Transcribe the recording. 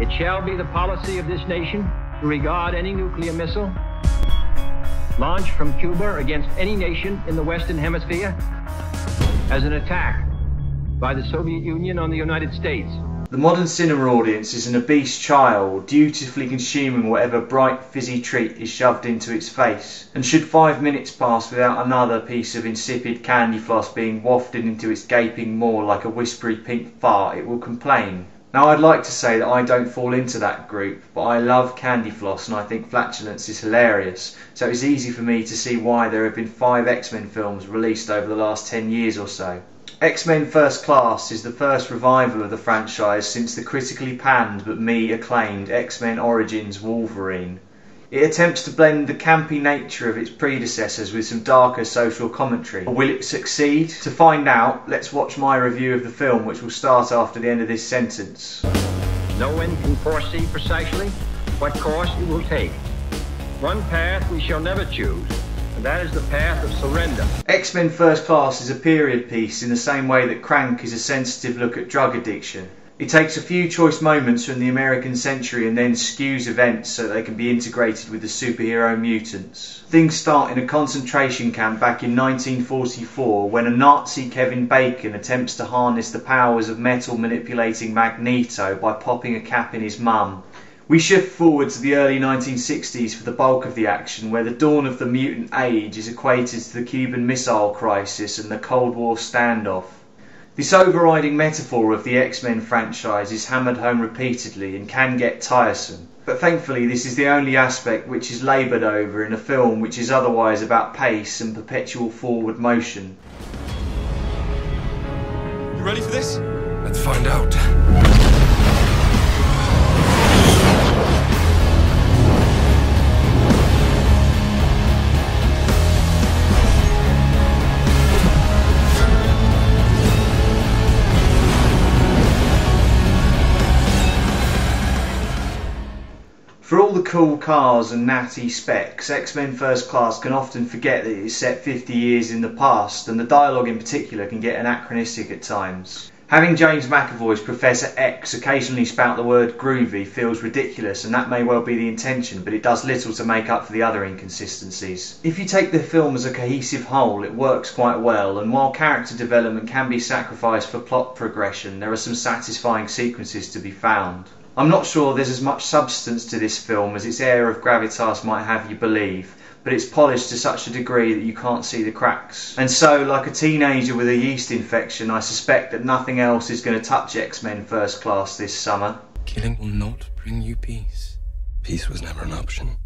It shall be the policy of this nation to regard any nuclear missile launched from Cuba against any nation in the Western Hemisphere as an attack by the Soviet Union on the United States. The modern cinema audience is an obese child dutifully consuming whatever bright fizzy treat is shoved into its face, and should 5 minutes pass without another piece of insipid candy floss being wafted into its gaping maw like a whispery pink fart, it will complain. Now, I'd like to say that I don't fall into that group, but I love candy floss and I think flatulence is hilarious, so it's easy for me to see why there have been 5 X-Men films released over the last 10 years or so. X-Men First Class is the first revival of the franchise since the critically panned but acclaimed X-Men Origins Wolverine. It attempts to blend the campy nature of its predecessors with some darker social commentary. Will it succeed? To find out, let's watch my review of the film, which will start after the end of this sentence. No one can foresee precisely what course it will take. One path we shall never choose, and that is the path of surrender. X-Men First Class is a period piece in the same way that Crank is a sensitive look at drug addiction. It takes a few choice moments from the American century and then skews events so they can be integrated with the superhero mutants. Things start in a concentration camp back in 1944 when a Nazi Kevin Bacon attempts to harness the powers of metal manipulating Magneto by popping a cap in his mum. We shift forward to the early 1960s for the bulk of the action, where the dawn of the mutant age is equated to the Cuban Missile Crisis and the Cold War standoff. This overriding metaphor of the X-Men franchise is hammered home repeatedly and can get tiresome, but thankfully this is the only aspect which is laboured over in a film which is otherwise about pace and perpetual forward motion. You ready for this? Let's find out. For all the cool cars and natty specs, X-Men First Class can often forget that it is set 50 years in the past, and the dialogue in particular can get anachronistic at times. Having James McAvoy's Professor X occasionally spout the word groovy feels ridiculous, and that may well be the intention, but it does little to make up for the other inconsistencies. If you take the film as a cohesive whole, it works quite well, and while character development can be sacrificed for plot progression, there are some satisfying sequences to be found. I'm not sure there's as much substance to this film as its air of gravitas might have you believe, but it's polished to such a degree that you can't see the cracks. And so, like a teenager with a yeast infection, I suspect that nothing else is going to touch X-Men First Class this summer. Killing will not bring you peace. Peace was never an option.